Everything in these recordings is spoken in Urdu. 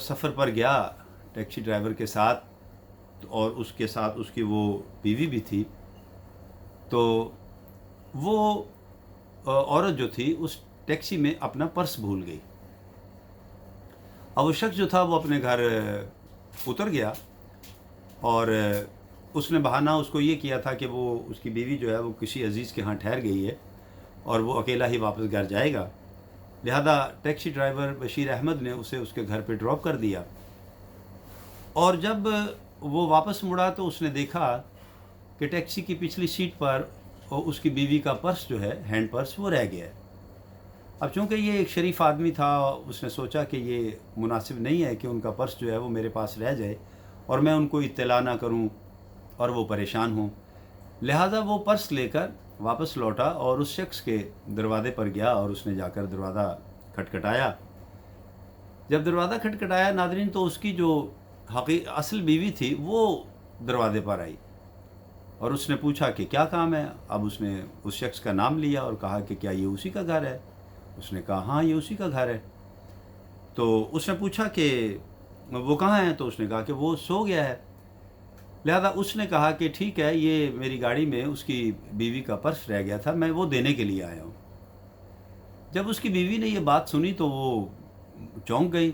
سفر پر گیا ٹیکسی ڈرائیور کے ساتھ، اور اس کے ساتھ اس کی وہ بیوی بھی تھی، تو وہ عورت جو تھی اس ٹیکسی میں اپنا پرس بھول گئی۔ اب وہ شخص جو تھا وہ اپنے گھر اتر گیا، اور اس نے بہانہ اس کو یہ کیا تھا کہ وہ اس کی بیوی جو ہے وہ کسی عزیز کے ہاں ٹھہر گئی ہے اور وہ اکیلا ہی واپس گھر جائے گا، لہذا ٹیکسی ڈرائیور بشیر احمد نے اسے اس کے گھر پہ ڈراپ کر دیا۔ اور جب وہ واپس مڑا تو اس نے دیکھا کہ ٹیکسی کی پچھلی سیٹ پر اس کی بیوی کا پرس جو ہے، ہینڈ پرس، وہ رہ گیا ہے۔ اب چونکہ یہ ایک شریف آدمی تھا، اس نے سوچا کہ یہ مناسب نہیں ہے کہ ان کا پرس جو ہے وہ میرے پاس رہ جائے اور میں ان کو اطلاع نہ کروں اور وہ پریشان ہوں، لہٰذا وہ پرس لے کر واپس لوٹا اور اس شخص کے دروازے پر گیا اور اس نے جا کر دروازہ کھٹکھٹایا۔ جب دروازہ کھٹکھٹایا ناظرین، تو اس کی جو اصل بیوی تھی وہ دروازے پر آئی اور اس نے پوچھا کہ کیا کام ہے۔ اب اس نے اس شخص کا نام لیا اور کہا کہ کیا یہ اسی کا گھر ہے؟ اس نے کہا ہاں یہ اسی کا گھر ہے۔ تو اس نے پوچھا کہ وہ کہاں ہے؟ تو اس نے کہا کہ وہ سو گیا ہے۔ لہذا اس نے کہا کہ ٹھیک ہے، یہ میری گاڑی میں اس کی بیوی کا پرس رہ گیا تھا، میں وہ دینے کے لیے آیا ہوں۔ جب اس کی بیوی نے یہ بات سنی تو وہ چونک گئی،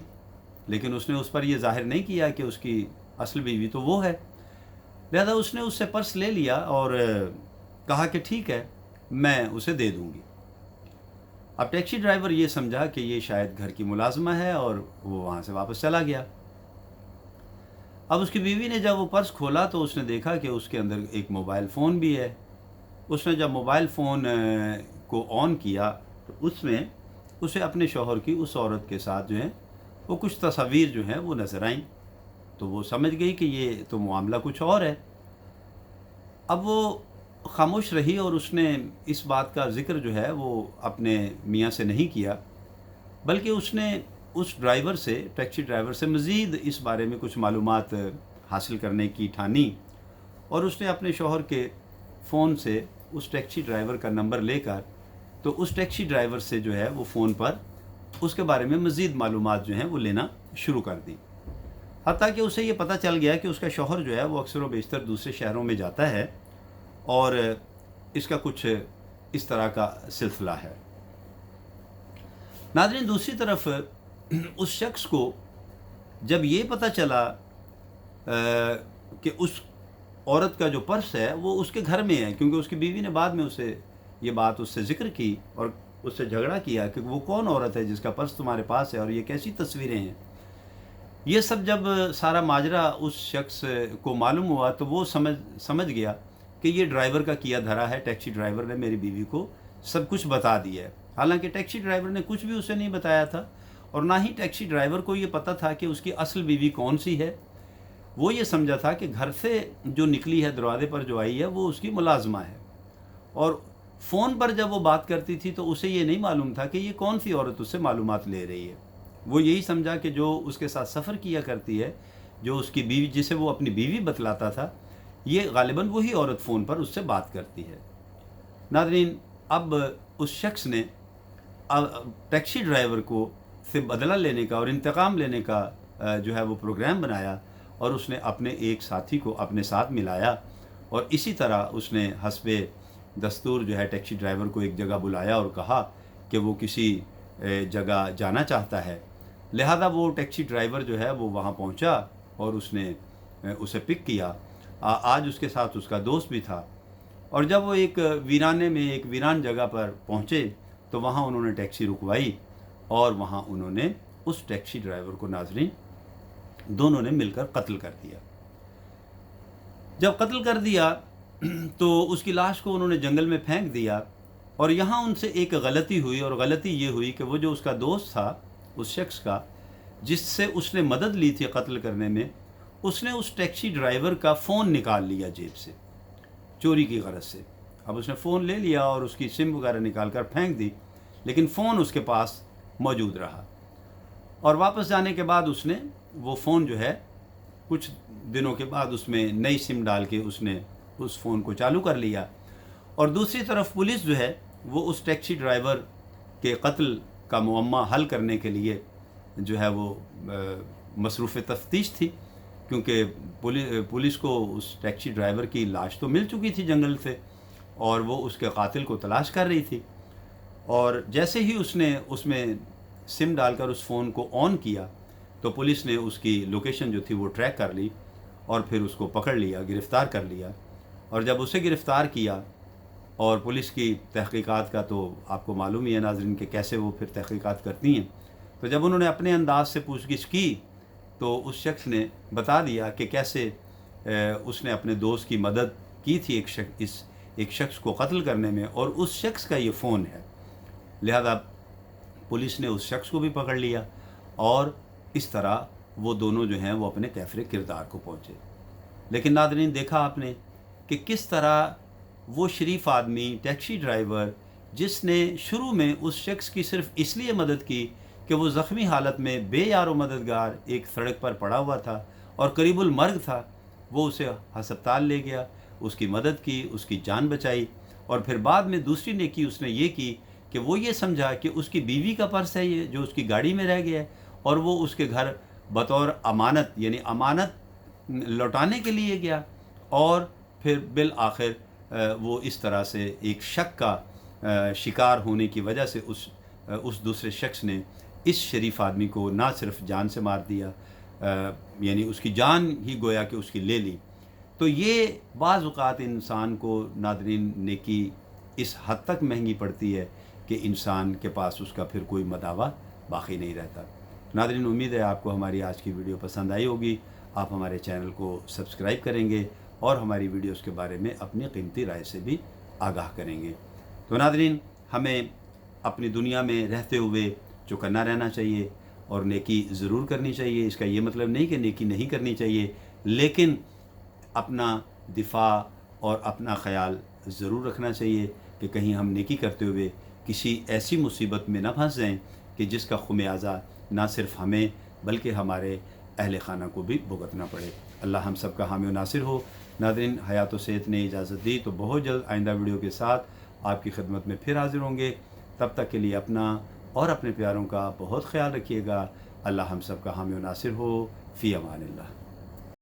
لیکن اس نے اس پر یہ ظاہر نہیں کیا کہ اس کی اصل بیوی تو وہ ہے، لہذا اس نے اس سے پرس لے لیا اور کہا کہ ٹھیک ہے میں اسے دے دوں گی۔ اب ٹیکسی ڈرائیور یہ سمجھا کہ یہ شاید گھر کی ملازمہ ہے اور وہ وہاں سے واپس چلا گیا۔ اب اس کی بیوی نے جب وہ پرس کھولا تو اس نے دیکھا کہ اس کے اندر ایک موبائل فون بھی ہے۔ اس نے جب موبائل فون کو آن کیا تو اس میں اسے اپنے شوہر کی اس عورت کے ساتھ جو ہے وہ کچھ تصاویر جو ہیں وہ نظر آئیں، تو وہ سمجھ گئی کہ یہ تو معاملہ کچھ اور ہے۔ اب وہ خاموش رہی اور اس نے اس بات کا ذکر جو ہے وہ اپنے میاں سے نہیں کیا، بلکہ اس نے اس ڈرائیور سے، ٹیکسی ڈرائیور سے مزید اس بارے میں کچھ معلومات حاصل کرنے کی ٹھانی، اور اس نے اپنے شوہر کے فون سے اس ٹیکسی ڈرائیور کا نمبر لے کر تو اس ٹیکسی ڈرائیور سے جو ہے وہ فون پر اس کے بارے میں مزید معلومات جو ہیں وہ لینا شروع کر دی، حتیٰ کہ اسے یہ پتہ چل گیا کہ اس کا شوہر جو ہے وہ اکثر و بیشتر دوسرے شہروں میں جاتا ہے اور اس کا کچھ اس طرح کا سلسلہ ہے۔ ناظرین، دوسری طرف اس شخص کو جب یہ پتہ چلا کہ اس عورت کا جو پرس ہے وہ اس کے گھر میں ہے، کیونکہ اس کی بیوی نے بعد میں اسے یہ بات اس سے ذکر کی اور اس سے جھگڑا کیا کہ وہ کون عورت ہے جس کا پرس تمہارے پاس ہے اور یہ کیسی تصویریں ہیں۔ یہ سب جب سارا ماجرا اس شخص کو معلوم ہوا تو وہ سمجھ گیا کہ یہ ڈرائیور کا کیا دھرا ہے، ٹیکسی ڈرائیور نے میری بیوی کو سب کچھ بتا دیا ہے۔ حالانکہ ٹیکسی ڈرائیور نے کچھ بھی اسے نہیں بتایا تھا، اور نہ ہی ٹیکسی ڈرائیور کو یہ پتہ تھا کہ اس کی اصل بیوی کون سی ہے۔ وہ یہ سمجھا تھا کہ گھر سے جو نکلی ہے، دروازے پر جو آئی ہے، وہ اس کی ملازمہ ہے، اور فون پر جب وہ بات کرتی تھی تو اسے یہ نہیں معلوم تھا کہ یہ کون سی عورت اس سے معلومات لے رہی ہے۔ وہ یہی سمجھا کہ جو اس کے ساتھ سفر کیا کرتی ہے، جو اس کی بیوی، جسے وہ اپنی بیوی بتلاتا تھا، یہ غالباً وہی عورت فون پر اس سے بات کرتی ہے۔ ناظرین، اب اس شخص نے ٹیکسی ڈرائیور کو سے بدلہ لینے کا اور انتقام لینے کا جو ہے وہ پروگرام بنایا، اور اس نے اپنے ایک ساتھی کو اپنے ساتھ ملایا، اور اسی طرح اس نے حسب دستور جو ہے ٹیکسی ڈرائیور کو ایک جگہ بلایا اور کہا کہ وہ کسی جگہ جانا چاہتا ہے، لہذا وہ ٹیکسی ڈرائیور جو ہے وہ وہاں پہنچا اور اس نے اسے پک کیا۔ آج اس کے ساتھ اس کا دوست بھی تھا، اور جب وہ ایک ویرانے میں، ایک ویران جگہ پر پہنچے تو وہاں انہوں نے ٹیکسی رکوائی، اور وہاں انہوں نے اس ٹیکسی ڈرائیور کو، ناظرین، دونوں نے مل کر قتل کر دیا۔ جب قتل کر دیا تو اس کی لاش کو انہوں نے جنگل میں پھینک دیا، اور یہاں ان سے ایک غلطی ہوئی، اور غلطی یہ ہوئی کہ وہ جو اس کا دوست تھا، اس شخص کا جس سے اس نے مدد لی تھی قتل کرنے میں، اس نے اس ٹیکسی ڈرائیور کا فون نکال لیا جیب سے چوری کی غرض سے۔ اب اس نے فون لے لیا اور اس کی سم وغیرہ نکال کر پھینک دی، لیکن فون اس کے پاس موجود رہا، اور واپس جانے کے بعد اس نے وہ فون جو ہے کچھ دنوں کے بعد اس میں نئی سم ڈال کے اس نے اس فون کو چالو کر لیا، اور دوسری طرف پولیس جو ہے وہ اس ٹیکسی ڈرائیور کے قتل کا معمہ حل کرنے کے لیے جو ہے وہ مصروف تفتیش تھی، کیونکہ پولیس کو اس ٹیکسی ڈرائیور کی لاش تو مل چکی تھی جنگل سے، اور وہ اس کے قاتل کو تلاش کر رہی تھی۔ اور جیسے ہی اس نے اس میں سم ڈال کر اس فون کو آن کیا تو پولیس نے اس کی لوکیشن جو تھی وہ ٹریک کر لی اور پھر اس کو پکڑ لیا، گرفتار کر لیا۔ اور جب اسے گرفتار کیا، اور پولیس کی تحقیقات کا تو آپ کو معلوم ہی ہے ناظرین کہ کیسے وہ پھر تحقیقات کرتی ہیں، تو جب انہوں نے اپنے انداز سے پوچھ گچھ کی تو اس شخص نے بتا دیا کہ کیسے اس نے اپنے دوست کی مدد کی تھی ایک شخص کو قتل کرنے میں، اور اس شخص کا یہ فون ہے۔ لہذا پولیس نے اس شخص کو بھی پکڑ لیا، اور اس طرح وہ دونوں جو ہیں وہ اپنے کیفر کردار کو پہنچے۔ لیکن ناظرین دیکھا آپ نے کہ کس طرح وہ شریف آدمی ٹیکسی ڈرائیور، جس نے شروع میں اس شخص کی صرف اس لیے مدد کی کہ وہ زخمی حالت میں بے یار و مددگار ایک سڑک پر پڑا ہوا تھا اور قریب المرگ تھا، وہ اسے ہسپتال لے گیا، اس کی مدد کی، اس کی جان بچائی، اور پھر بعد میں دوسری نیکی اس نے یہ کی کہ وہ یہ سمجھا کہ اس کی بیوی کا پرس ہے یہ جو اس کی گاڑی میں رہ گیا ہے، اور وہ اس کے گھر بطور امانت، یعنی امانت لوٹانے کے لیے گیا، اور پھر بالآخر وہ اس طرح سے ایک شک کا شکار ہونے کی وجہ سے اس دوسرے شخص نے اس شریف آدمی کو نہ صرف جان سے مار دیا، یعنی اس کی جان ہی گویا کہ اس کی لے لی۔ تو یہ بعض اوقات انسان کو ناظرین نیکی اس حد تک مہنگی پڑتی ہے کہ انسان کے پاس اس کا پھر کوئی مداوع باقی نہیں رہتا۔ ناظرین امید ہے آپ کو ہماری آج کی ویڈیو پسند آئی ہوگی، آپ ہمارے چینل کو سبسکرائب کریں گے اور ہماری ویڈیوز کے بارے میں اپنی قیمتی رائے سے بھی آگاہ کریں گے۔ تو ناظرین ہمیں اپنی دنیا میں رہتے ہوئے چوکنا رہنا چاہیے اور نیکی ضرور کرنی چاہیے۔ اس کا یہ مطلب نہیں کہ نیکی نہیں کرنی چاہیے، لیکن اپنا دفاع اور اپنا خیال ضرور رکھنا چاہیے کہ کہیں ہم نیکی کرتے ہوئے کسی ایسی مصیبت میں نہ پھنس جائیں کہ جس کا خمیازہ نہ صرف ہمیں بلکہ ہمارے اہل خانہ کو بھی بھگتنا پڑے۔ اللہ ہم سب کا حامی و ناصر ہو۔ ناظرین حیات و صحت نے اجازت دی تو بہت جلد آئندہ ویڈیو کے ساتھ آپ کی خدمت میں پھر حاضر ہوں گے۔ تب تک کے لیے اپنا اور اپنے پیاروں کا بہت خیال رکھیے گا۔ اللہ ہم سب کا حامی و ناصر ہو۔ فی امان اللہ۔